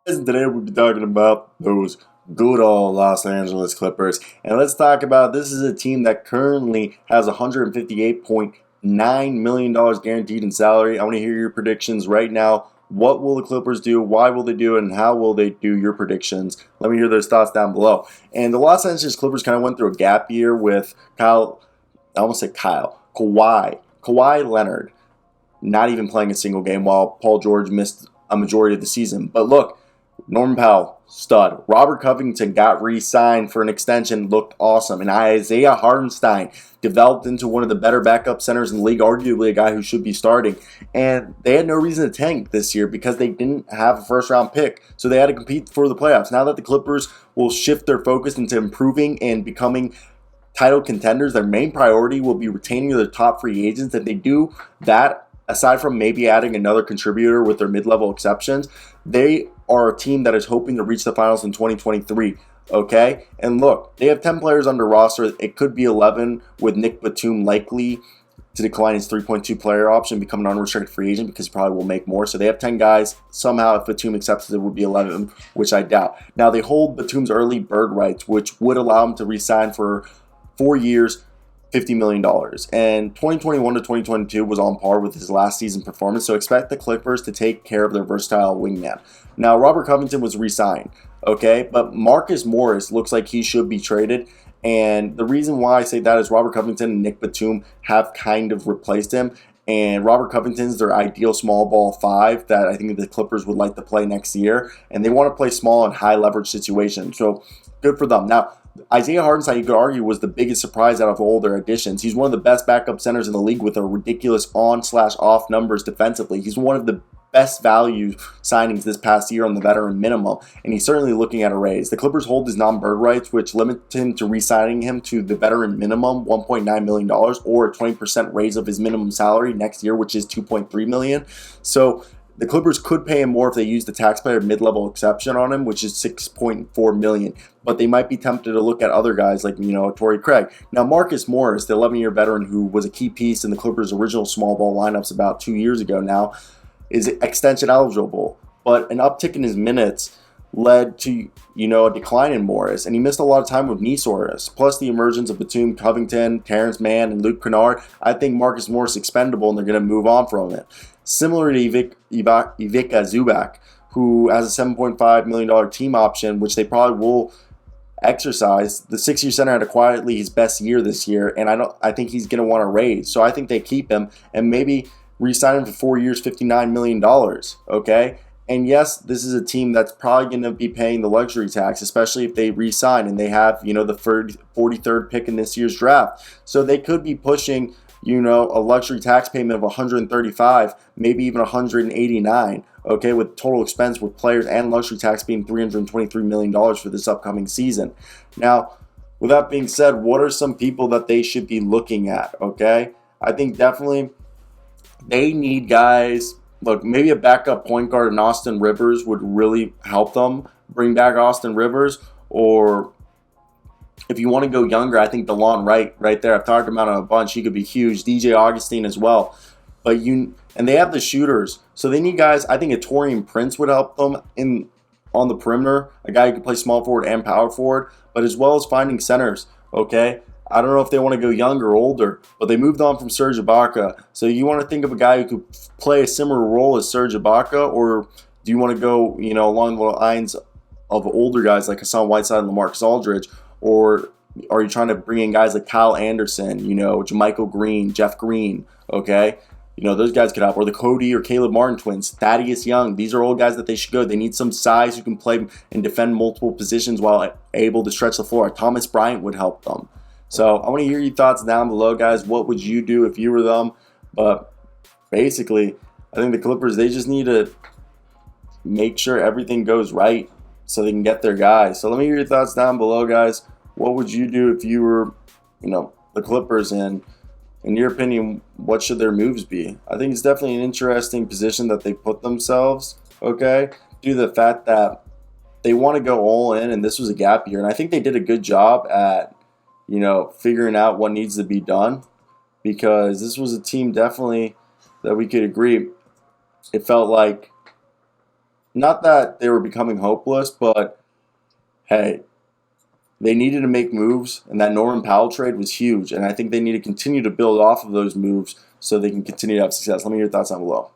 And today we'll be talking about those good old Los Angeles Clippers. And let's talk about this is a team that currently has $158.9 million guaranteed in salary. I want to hear your predictions right now. What will the Clippers do? Why will they do it? And how will they do your predictions? Let me hear those thoughts down below. And the Los Angeles Clippers kind of went through a gap year with Kawhi Leonard not even playing a single game while Paul George missed a majority of the season. But look, Norman Powell, stud. Robert Covington got re-signed for an extension, looked awesome. And Isaiah Hartenstein developed into one of the better backup centers in the league, arguably a guy who should be starting. And they had no reason to tank this year because they didn't have a first-round pick. So they had to compete for the playoffs. Now that the Clippers will shift their focus into improving and becoming title contenders, their main priority will be retaining their top free agents. If they do that, aside from maybe adding another contributor with their mid-level exceptions, they are a team that is hoping to reach the finals in 2023, okay? And look, they have 10 players under roster. It could be 11 with Nick Batum likely to decline his 3.2 player option, become an unrestricted free agent because he probably will make more. So they have 10 guys. Somehow, if Batum accepts it would be 11, which I doubt. Now, they hold Batum's early bird rights, which would allow him to re-sign for 4 years, $50 million. And 2021 to 2022 was on par with his last season performance, so expect the Clippers to take care of their versatile wingman. Now, Robert Covington was re-signed, okay? But Marcus Morris looks like he should be traded. And the reason why I say that is Robert Covington and Nick Batum have kind of replaced him. And Robert Covington's their ideal small ball five that I think the Clippers would like to play next year. And they want to play small and high leverage situations. So good for them. Now, Isaiah Hartenstein, you could argue, was the biggest surprise out of all their additions. He's one of the best backup centers in the league with a ridiculous on/off numbers defensively. He's one of the best value signings this past year on the veteran minimum, and he's certainly looking at a raise. The Clippers hold his non-bird rights, which limit him to re-signing him to the veteran minimum, $1.9 million, or a 20% raise of his minimum salary next year, which is $2.3 million. So the Clippers could pay him more if they use the taxpayer mid-level exception on him, which is $6.4 million. But they might be tempted to look at other guys like, Torrey Craig. Now, Marcus Morris, the 11-year veteran who was a key piece in the Clippers' original small ball lineups about 2 years ago now, is extension eligible. But an uptick in his minutes led to, a decline in Morris, and he missed a lot of time with knee soreness. Plus the emergence of Batum, Covington, Terrence Mann, and Luke Kennard, I think Marcus Morris is expendable, and they're going to move on from it. Similar to Ivica Zubac, who has a $7.5 million team option, which they probably will exercise. The 6-year center had a quietly his best year this year, and I think he's going to want to raise. So I think they keep him and maybe re-sign him for 4 years, $59 million, okay? And yes, this is a team that's probably going to be paying the luxury tax, especially if they re-sign and they have, the 43rd pick in this year's draft. So they could be pushing, a luxury tax payment of 135, maybe even 189, okay, with total expense with players and luxury tax being $323 million for this upcoming season. Now, with that being said, what are some people that they should be looking at, okay? I think definitely they need guys. Look, maybe a backup point guard in Austin Rivers would really help them bring back Austin Rivers. Or if you want to go younger, I think DeLon Wright right there. I've talked about him a bunch. He could be huge. DJ Augustine as well. And they have the shooters. So they need guys. I think a Taurean Prince would help them on the perimeter. A guy who can play small forward and power forward. But as well as finding centers, okay? I don't know if they want to go younger or older, but they moved on from Serge Ibaka. So you want to think of a guy who could play a similar role as Serge Ibaka, or do you want to go, along the lines of older guys like Hassan Whiteside and LaMarcus Aldridge, or are you trying to bring in guys like Kyle Anderson, JaMychal Green, Jeff Green, okay? Those guys could help. Or the Cody or Caleb Martin twins, Thaddeus Young. These are all guys that they should go. They need some size who can play and defend multiple positions while able to stretch the floor. Thomas Bryant would help them. So I want to hear your thoughts down below, guys. What would you do if you were them? But basically, I think the Clippers, they just need to make sure everything goes right so they can get their guys. So let me hear your thoughts down below, guys. What would you do if you were, the Clippers? And in your opinion, what should their moves be? I think it's definitely an interesting position that they put themselves, okay, due to the fact that they want to go all in, and this was a gap year. And I think they did a good job at figuring out what needs to be done, because this was a team definitely that we could agree. It felt like, not that they were becoming hopeless, but hey, they needed to make moves, and that Norman Powell trade was huge. And I think they need to continue to build off of those moves so they can continue to have success. Let me hear your thoughts down below.